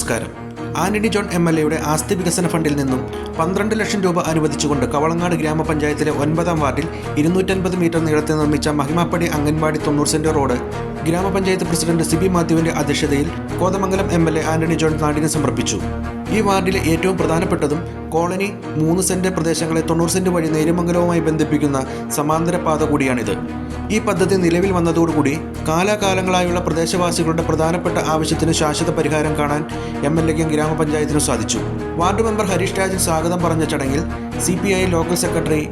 നമസ്കാരം. Antony John MLA ആസ്തി വികസന ഫണ്ടിൽ നിന്നും 12 ലക്ഷം രൂപ അനുവദിച്ചുകൊണ്ട് കവളങ്ങാട് ഗ്രാമപഞ്ചായത്തിലെ 9-ാം വാർഡിൽ 250 മീറ്റർ നീളത്തിൽ നിർമ്മിച്ച മഹിമാപ്പടി അംഗൻവാടി 90 സെന്റ് റോഡ് ഗ്രാമപഞ്ചായത്ത് പ്രസിഡന്റ് സിബി മാത്യുവിന്റെ അധ്യക്ഷതയിൽ കോതമംഗലം MLA ആന്റണി ജോൺ നാടിന് സമർപ്പിച്ചു. ഈ വാർഡിലെ ഏറ്റവും പ്രധാനപ്പെട്ടതും കോളനി 3 സെന്റ് പ്രദേശങ്ങളെ 90 സെന്റ് വഴി നേര്യമംഗലവുമായി ബന്ധിപ്പിക്കുന്ന സമാന്തര പാത കൂടിയാണിത്. ഈ പദ്ധതി നിലവിൽ വന്നതോടുകൂടി കാലാകാലങ്ങളായുള്ള പ്രദേശവാസികളുടെ പ്രധാനപ്പെട്ട ആവശ്യത്തിന് ശാശ്വത പരിഹാരം കാണാൻ MLAയ്ക്കും ഗ്രാമപഞ്ചായത്തിനും സാധിച്ചു. വാർഡ് മെമ്പർ ഹരീഷ് രാജൻ സ്വാഗതം പറഞ്ഞ ചടങ്ങിൽ CPI ലോക്കൽ സെക്രട്ടറി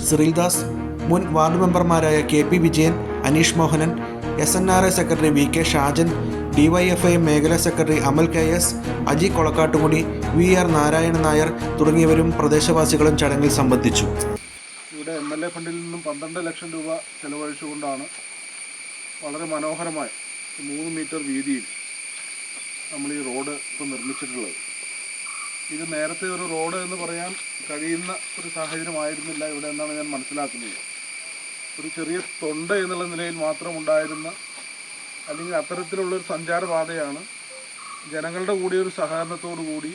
സിറിൽദാസ്, മുൻ വാർഡ് മെമ്പർമാരായ KP Vijayan, Aneesh Mohanan, SNRA secretary VK Shajan, DYFI മേഖലാ secretary Amal KS, Aji Kolakkattumudi, VR Narayanan Nair തുടങ്ങിയവരും പ്രദേശവാസികളും ചടങ്ങിൽ സംബന്ധിച്ചു. ഇവിടെ MLA ഫണ്ടിൽ നിന്നും 12 ലക്ഷം രൂപ ചെലവഴിച്ചുകൊണ്ടാണ് വളരെ മനോഹരമായ 3 മീറ്റർ വീതിയിൽ നമ്മൾ ഈ റോഡ് ഇപ്പോൾ നിർമ്മിച്ചിട്ടുള്ളത്. ഇത് നേരത്തെ ഒരു റോഡ് എന്ന് പറയാൻ കഴിയുന്ന ഒരു സാഹചര്യമായിരുന്നില്ല ഇവിടെ എന്നാണ് ഞാൻ മനസ്സിലാക്കുന്നത്. ഒരു ചെറിയ തൊണ്ട എന്നുള്ള നിലയിൽ മാത്രം ഉണ്ടായിരുന്ന അല്ലെങ്കിൽ അത്തരത്തിലുള്ളൊരു സഞ്ചാരപാതയാണ് ജനങ്ങളുടെ കൂടി ഒരു സഹകരണത്തോടു കൂടി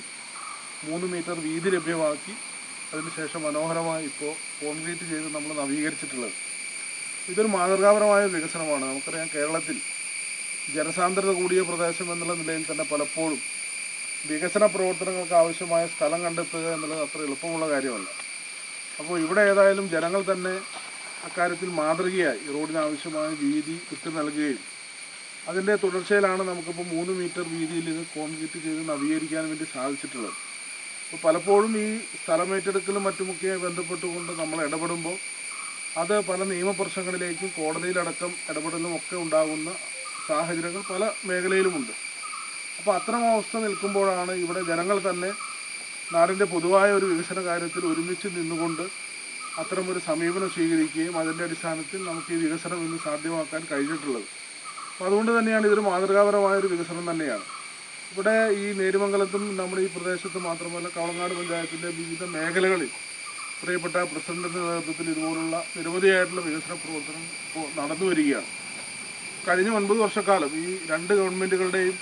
3 മീറ്റർ വീതി ലഭ്യമാക്കി അതിനുശേഷം മനോഹരമായി ഇപ്പോൾ കോൺക്രീറ്റ് ചെയ്ത് നമ്മൾ നവീകരിച്ചിട്ടുള്ളത്. ഇതൊരു മാതൃകാപരമായ വികസനമാണ്. നമുക്കറിയാം, കേരളത്തിൽ ജനസാന്ദ്രത കൂടിയ പ്രദേശം എന്നുള്ള നിലയിൽ തന്നെ പലപ്പോഴും വികസന പ്രവർത്തനങ്ങൾക്ക് ആവശ്യമായ സ്ഥലം കണ്ടെത്തുക എന്നുള്ളത് അത്ര എളുപ്പമുള്ള കാര്യമല്ല. അപ്പോൾ ഇവിടെ ഏതായാലും ജനങ്ങൾ തന്നെ അക്കാര്യത്തിൽ മാതൃകയായി റോഡിന് ആവശ്യമായ വീതി വിട്ടു നൽകുകയും അതിൻ്റെ തുടർച്ചയിലാണ് നമുക്കിപ്പോൾ 3 മീറ്റർ വീതിയിൽ ഇത് കോൺക്രീറ്റ് ചെയ്ത് നവീകരിക്കാൻ വേണ്ടി സാധിച്ചിട്ടുള്ളത്. അപ്പോൾ പലപ്പോഴും ഈ സ്ഥലമേറ്റെടുക്കലും മറ്റുമൊക്കെ ബന്ധപ്പെട്ടുകൊണ്ട് നമ്മൾ ഇടപെടുമ്പോൾ അത് പല നിയമപ്രശ്നങ്ങളിലേക്കും കോടതിയിലടക്കം ഇടപെടലും ഒക്കെ ഉണ്ടാകുന്ന സാഹചര്യങ്ങൾ പല മേഖലയിലുമുണ്ട്. അപ്പോൾ അത്തരം അവസ്ഥ നിൽക്കുമ്പോഴാണ് ഇവിടെ ജനങ്ങൾ തന്നെ നാടിൻ്റെ പൊതുവായ ഒരു വികസന കാര്യത്തിൽ ഒരുമിച്ച് നിന്നുകൊണ്ട് അത്തരമൊരു സമീപനം സ്വീകരിക്കുകയും അതിൻ്റെ അടിസ്ഥാനത്തിൽ നമുക്ക് ഈ വികസനം ഇന്ന് സാധ്യമാക്കാൻ കഴിഞ്ഞിട്ടുള്ളത്. അപ്പോൾ അതുകൊണ്ട് തന്നെയാണ് ഇതൊരു മാതൃകാപരമായൊരു വികസനം തന്നെയാണ്. ഇവിടെ ഈ നേര്യമംഗലത്തും നമ്മുടെ ഈ പ്രദേശത്ത് മാത്രമല്ല കവളങ്ങാട് പഞ്ചായത്തിൻ്റെ വിവിധ മേഖലകളിൽ പ്രിയപ്പെട്ട പ്രസിഡന്റിൻ്റെ നേതൃത്വത്തിൽ ഇതുപോലുള്ള നിരവധിയായിട്ടുള്ള വികസന പ്രവർത്തനം ഇപ്പോൾ നടന്നു വരികയാണ്. കഴിഞ്ഞ 9 വർഷക്കാലം ഈ 2 ഗവൺമെൻറ്റുകളുടെയും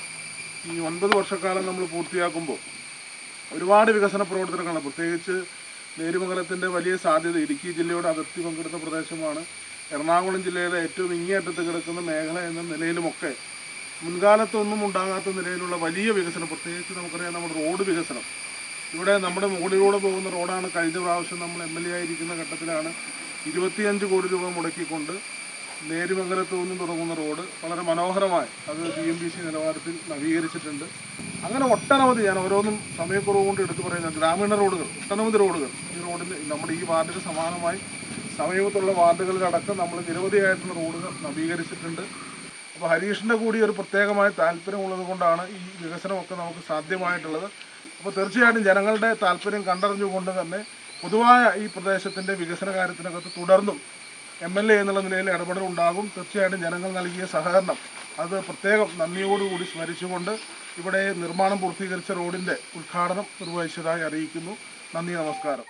ഈ 9 വർഷക്കാലം നമ്മൾ പൂർത്തിയാക്കുമ്പോൾ ഒരുപാട് വികസന പ്രവർത്തനങ്ങളാണ്. പ്രത്യേകിച്ച് നേര്യമംഗലത്തിൻ്റെ വലിയ സാധ്യത ഇടുക്കി ജില്ലയോട് അതിർത്തി പങ്കിടുന്ന പ്രദേശമാണ്. എറണാകുളം ജില്ലയിലെ ഏറ്റവും ഇങ്ങേയറ്റത്ത് കിടക്കുന്ന മേഖല എന്ന നിലയിലുമൊക്കെ മുൻകാലത്തൊന്നും ഉണ്ടാകാത്ത നിലയിലുള്ള വലിയ വികസനം, പ്രത്യേകിച്ച് നമുക്കറിയാം നമ്മുടെ റോഡ് വികസനം. ഇവിടെ നമ്മുടെ മുകളിലൂടെ പോകുന്ന റോഡാണ് കഴിഞ്ഞ പ്രാവശ്യം നമ്മൾ MLA ആയിരിക്കുന്ന ഘട്ടത്തിലാണ് 25 കോടി രൂപ മുടക്കിക്കൊണ്ട് നേര്യമംഗലത്തു നിന്നും തുടങ്ങുന്ന റോഡ് വളരെ മനോഹരമായി അത് GMBC നിലവാരത്തിൽ നവീകരിച്ചിട്ടുണ്ട്. അങ്ങനെ ഒട്ടനവധി, ഞാൻ ഓരോന്നും സമയക്കുറവ് കൊണ്ട് എടുത്തു പറയുന്ന ഗ്രാമീണ റോഡുകൾ, ഒട്ടനവധി റോഡുകൾ ഈ റോഡിന് നമ്മുടെ ഈ വാർഡിന് സമാനമായി സമീപത്തുള്ള വാർഡുകളിലടക്കം നമ്മൾ നിരവധിയായിട്ടുള്ള റോഡുകൾ നവീകരിച്ചിട്ടുണ്ട്. അപ്പോൾ ഹരീഷിൻ്റെ കൂടി ഒരു പ്രത്യേകമായ താല്പര്യമുള്ളത് കൊണ്ടാണ് ഈ വികസനമൊക്കെ നമുക്ക് സാധ്യമായിട്ടുള്ളത്. അപ്പോൾ തീർച്ചയായിട്ടും ജനങ്ങളുടെ താല്പര്യം കണ്ടറിഞ്ഞുകൊണ്ട് തന്നെ പൊതുവായ ഈ പ്രദേശത്തിൻ്റെ വികസന കാര്യത്തിനകത്ത് തുടർന്നും MLA എന്നുള്ള നിലയിൽ ഇടപെടലുണ്ടാകും. തീർച്ചയായിട്ടും ജനങ്ങൾ നൽകിയ സഹകരണം അത് പ്രത്യേകം നന്ദിയോടുകൂടി സ്മരിച്ചുകൊണ്ട് ഇവിടെ നിർമ്മാണം പൂർത്തീകരിച്ച റോഡിൻ്റെ ഉദ്ഘാടനം നിർവഹിച്ചതായി അറിയിക്കുന്നു. നന്ദി, നമസ്കാരം.